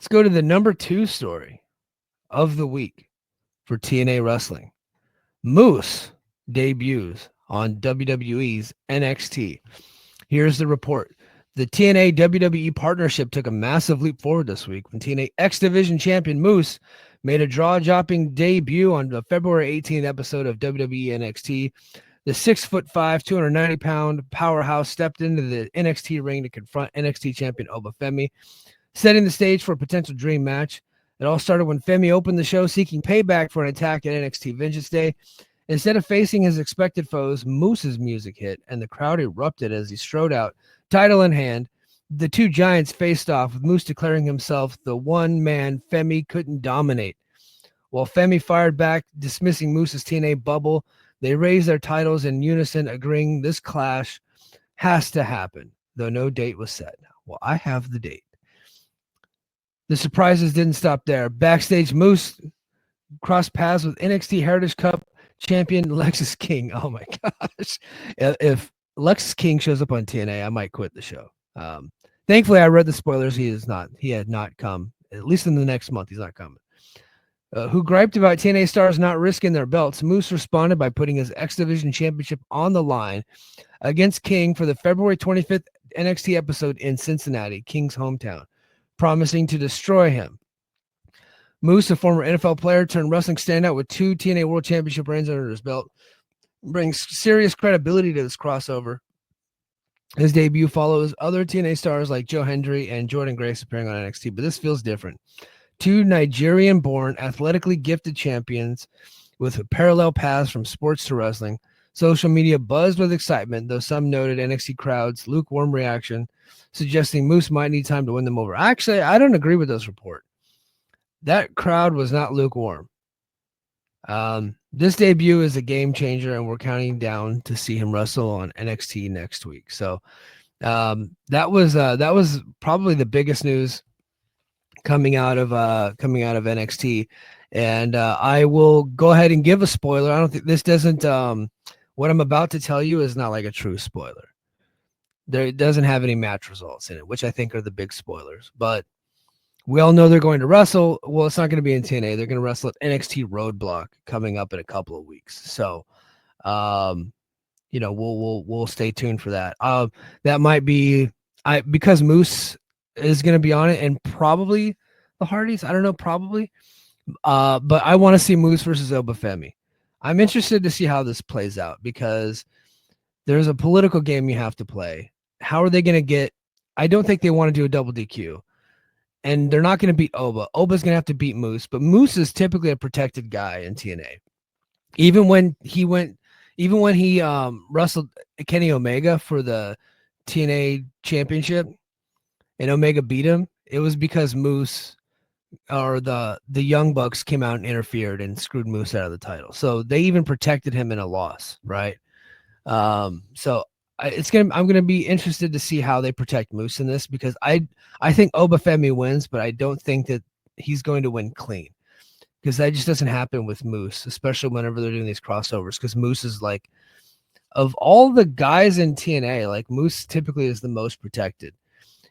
Let's go to the number 2 story of the week for TNA Wrestling. Moose debuts on WWE's NXT. Here's the report. The TNA WWE partnership took a massive leap forward this week when TNA X Division champion Moose made a jaw-dropping debut on the February 18th episode of WWE NXT. The 6'5", 290-pound powerhouse stepped into the NXT ring to confront NXT champion Oba Femi, setting the stage for a potential dream match. It all started when Femi opened the show seeking payback for an attack at NXT Vengeance Day. Instead of facing his expected foes, Moose's music hit, and the crowd erupted as he strode out, title in hand. The two giants faced off, with Moose declaring himself the one man Femi couldn't dominate. While Femi fired back, dismissing Moose's TNA bubble, they raised their titles in unison, agreeing this clash has to happen, though no date was set. Well, I have the date. The surprises didn't stop there. Backstage, Moose crossed paths with NXT Heritage Cup champion Lexus King. Oh my gosh. If Lexus King shows up on TNA, I might quit the show. Thankfully, I read the spoilers. He had not come, at least in the next month. He's not coming. Who griped about TNA stars not risking their belts. Moose responded by putting his X Division championship on the line against King for the February 25th NXT episode in Cincinnati, King's hometown, promising to destroy him. Moose, a former NFL player turned wrestling standout with 2 TNA World Championship reigns under his belt, brings serious credibility to this crossover. His debut follows other TNA stars like Joe Hendry and Jordan Grace appearing on NXT, but this feels different. 2 Nigerian-born, athletically gifted champions with parallel paths from sports to wrestling. Social media buzzed with excitement, though some noted NXT crowd's lukewarm reaction, suggesting Moose might need time to win them over. Actually, I don't agree with this report. That crowd was not lukewarm. This debut is a game changer, and we're counting down to see him wrestle on NXT next week. So that was probably the biggest news coming out of NXT. And I will go ahead and give a spoiler. I don't think this doesn't. What I'm about to tell you is not like a true spoiler. It doesn't have any match results in it, which I think are the big spoilers. But we all know they're going to wrestle. Well, it's not going to be in TNA. They're going to wrestle at NXT Roadblock coming up in a couple of weeks. So, we'll stay tuned for that. That might be because Moose is going to be on it, and probably the Hardies. I don't know, probably. But I want to see Moose versus Oba Femi. I'm interested to see how this plays out because there's a political game you have to play. How are they going to get? I don't think they want to do a double DQ. And they're not going to beat Oba. Oba's going to have to beat Moose, but Moose is typically a protected guy in TNA. Even when he wrestled Kenny Omega for the TNA championship and Omega beat him, it was because Moose or the Young Bucks came out and interfered and screwed Moose out of the title. So they even protected him in a loss, right? So I'm going to be interested to see how they protect Moose in this because I think Oba Femi wins, but I don't think that he's going to win clean because that just doesn't happen with Moose, especially whenever they're doing these crossovers. Because Moose is like, of all the guys in TNA, like Moose typically is the most protected.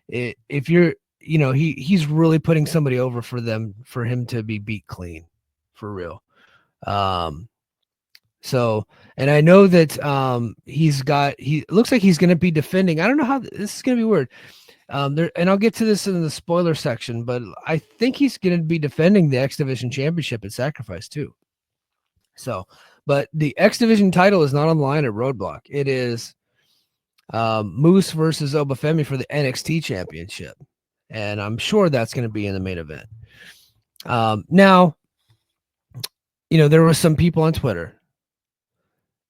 If you're, he's really putting somebody over for him to be beat clean, for real. So, and I know that he looks like he's going to be defending. I don't know how this is going to be weird. And I'll get to this in the spoiler section, but I think he's going to be defending the X Division Championship at Sacrifice too. So, but the X Division title is not on the line at Roadblock. It is Moose versus Oba Femi for the NXT Championship, and I'm sure that's going to be in the main event. Now, there were some people on Twitter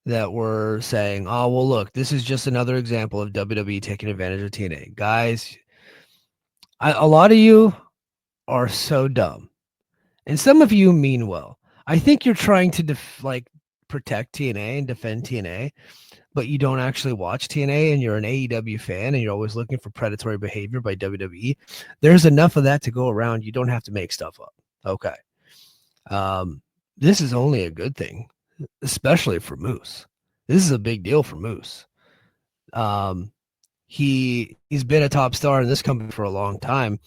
that were saying, oh, well, look, this is just another example of WWE taking advantage of TNA. Guys, a lot of you are so dumb. And some of you mean well. I think you're trying to protect TNA and defend TNA, but you don't actually watch TNA and you're an AEW fan and you're always looking for predatory behavior by WWE. There's enough of that to go around. You don't have to make stuff up. Okay. This is only a good thing. Especially for Moose. This is a big deal for Moose. he's been a top star in this company for a long time,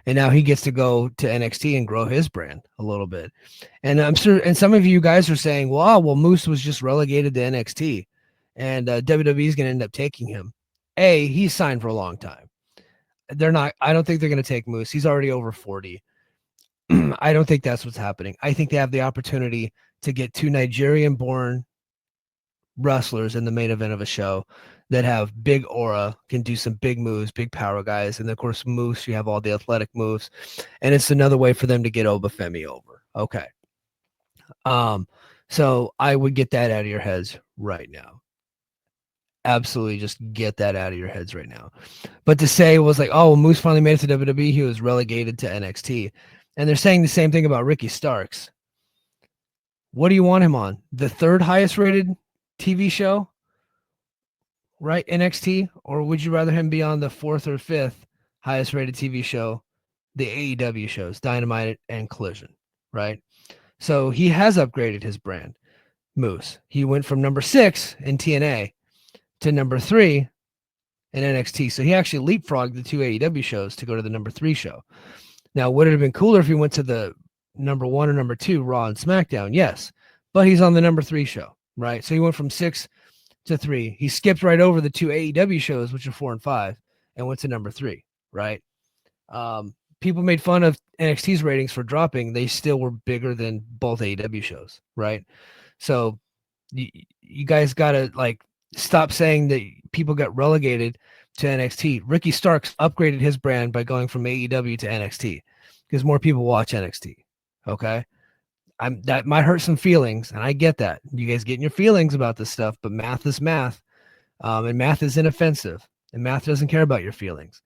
and now he gets to go to NXT and grow his brand a little bit. And I'm sure, and some of you guys are saying, well, Moose was just relegated to NXT, and WWE is going to end up taking him. He's signed for a long time. They're not. I don't think they're going to take Moose. He's already over 40. I don't think that's what's happening. I think they have the opportunity to get two Nigerian-born wrestlers in the main event of a show that have big aura, can do some big moves, big power guys. And of course, Moose, you have all the athletic moves. And it's another way for them to get Obafemi over. Okay. So I would get that out of your heads right now. Absolutely just get that out of your heads right now. But to say it was like, oh, well, Moose finally made it to WWE, he was relegated to NXT. And they're saying the same thing about Ricky Starks. What do you want him on? The third highest rated TV show? Right? NXT? Or would you rather him be on the fourth or fifth highest rated TV show, the AEW shows, Dynamite and Collision, right? So he has upgraded his brand, Moose. He went from number 6 in TNA to number 3 in NXT. So he actually leapfrogged the two AEW shows to go to the number 3 show. Now, would it have been cooler if he went to the number 1 or number 2 Raw and SmackDown? Yes, but he's on the number 3 show, right? So he went from 6 to 3. He skipped right over the two AEW shows, which are 4 and 5, and went to number 3, right? People made fun of NXT's ratings for dropping. They still were bigger than both AEW shows, right? So you guys got to like stop saying that people got relegated to NXT. Ricky Starks upgraded his brand by going from AEW to NXT because more people watch NXT. Okay. That might hurt some feelings, and I get that. You guys getting your feelings about this stuff, but math is math. And math is inoffensive, and math doesn't care about your feelings.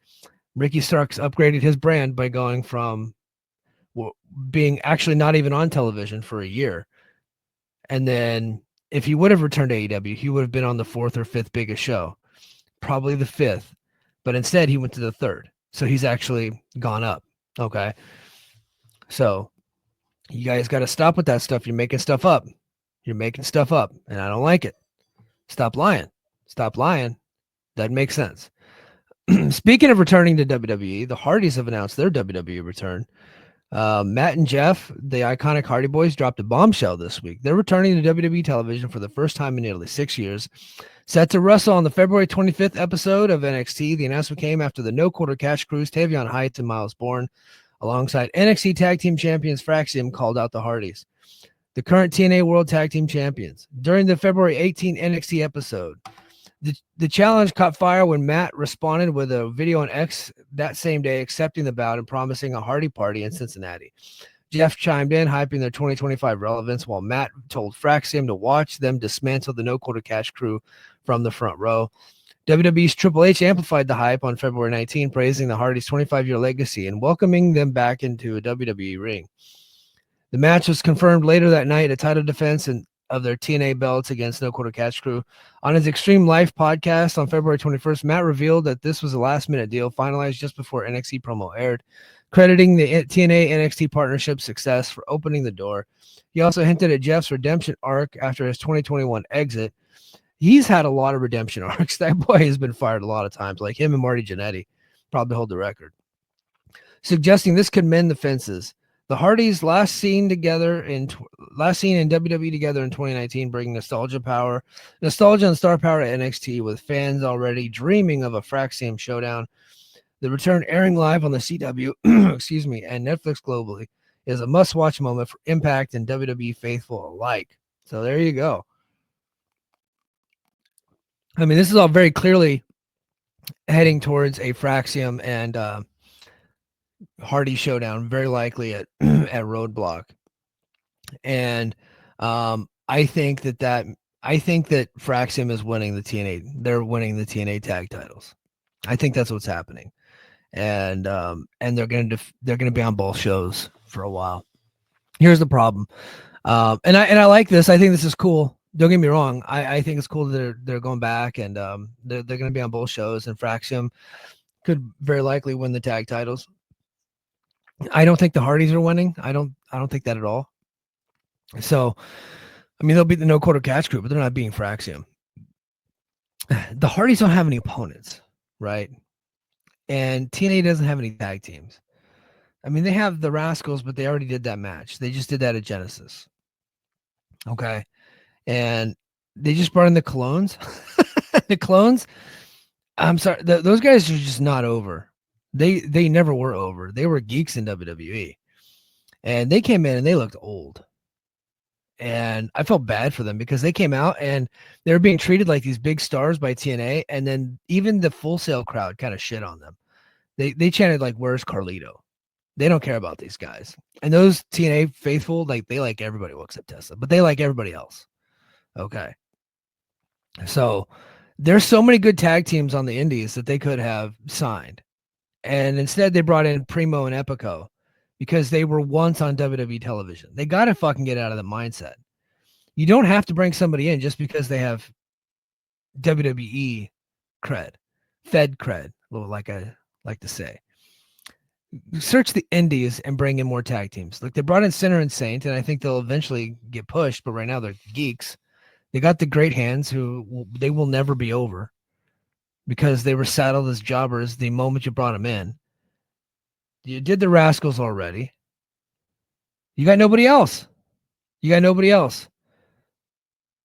Ricky Starks upgraded his brand by going from being actually not even on television for a year. And then if he would have returned to AEW, he would have been on the 4th or 5th biggest show, probably the 5th. But instead, he went to the 3rd. So he's actually gone up. Okay. So you guys got to stop with that stuff. You're making stuff up. You're making stuff up, and I don't like it. Stop lying. Stop lying. That makes sense. Speaking of returning to WWE, the Hardys have announced their WWE return. Matt and Jeff, the iconic Hardy Boys, dropped a bombshell this week. They're returning to WWE television for the first time in nearly 6 years. Set to wrestle on the February 25th episode of NXT, the announcement came after the No Quarter Cash Cruise, Tavion Heights and Miles Bourne, alongside NXT Tag Team Champions Fraxium, called out the Hardys, the current TNA World Tag Team Champions. During the February 18 NXT episode, the challenge caught fire when Matt responded with a video on X that same day, accepting the bout and promising a Hardy party in Cincinnati. Jeff chimed in, hyping their 2025 relevance, while Matt told Fraxium to watch them dismantle the No Quarter Cash crew from the front row. WWE's Triple H amplified the hype on February 19, praising the Hardys' 25-year legacy and welcoming them back into a WWE ring. The match was confirmed later that night, a title defense of their TNA belts against No Quarter Cash Crew. On his Extreme Life podcast on February 21st, Matt revealed that this was a last-minute deal finalized just before NXT promo aired, crediting the TNA NXT partnership success for opening the door. He also hinted at Jeff's redemption arc after his 2021 exit. He's had a lot of redemption arcs. That boy has been fired a lot of times, like him and Marty Jannetty probably hold the record, suggesting this could mend the fences. The Hardys last seen in WWE together in 2019, bringing nostalgia and star power to NXT, with fans already dreaming of a Fraxium showdown. The return, airing live on the CW, and Netflix globally, is a must-watch moment for Impact and WWE faithful alike. So there you go. I mean, this is all very clearly heading towards a Fraxium and Hardy showdown, very likely at at Roadblock. And I think that Fraxium is winning the TNA. They're winning the TNA tag titles. I think that's what's happening. And they're going to be on both shows for a while. Here's the problem. And I like this. I think this is cool. Don't get me wrong. I think it's cool that they're going back, and they're going to be on both shows, and Fraxium could very likely win the tag titles. I don't think the Hardys are winning. I don't think that at all. So, I mean, they'll beat the No Quarter Cash Crew, but they're not beating Fraxium. The Hardys don't have any opponents, right? And TNA doesn't have any tag teams. I mean, they have the Rascals, but they already did that match. They just did that at Genesis. Okay. And they just brought in the Clones. The Clones, I'm sorry, those guys are just not over. They never were over. They were geeks in WWE. And they came in and they looked old. And I felt bad for them because they came out and they were being treated like these big stars by TNA. And then even the Full Sail crowd kind of shit on them. They chanted like, "Where's Carlito?" They don't care about these guys. And those TNA faithful, like they like everybody well, except Tessa, but they like everybody else. Okay. So there's so many good tag teams on the indies that they could have signed. And instead they brought in Primo and Epico because they were once on WWE television. They got to fucking get out of the mindset. You don't have to bring somebody in just because they have WWE cred, Fed cred, like I like to say. Search the indies and bring in more tag teams. Like they brought in Sinner and Saint, and I think they'll eventually get pushed, but right now they're geeks. They got the Great Hands, they will never be over because they were saddled as jobbers the moment you brought them in. You did the Rascals already. You got nobody else.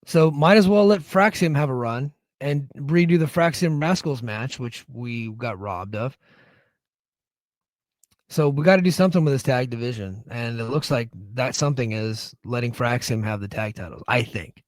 So might as well let Fraxium have a run and redo the Fraxium Rascals match, which we got robbed of. So we got to do something with this tag division, and it looks like that something is letting Fraxium have the tag titles, I think.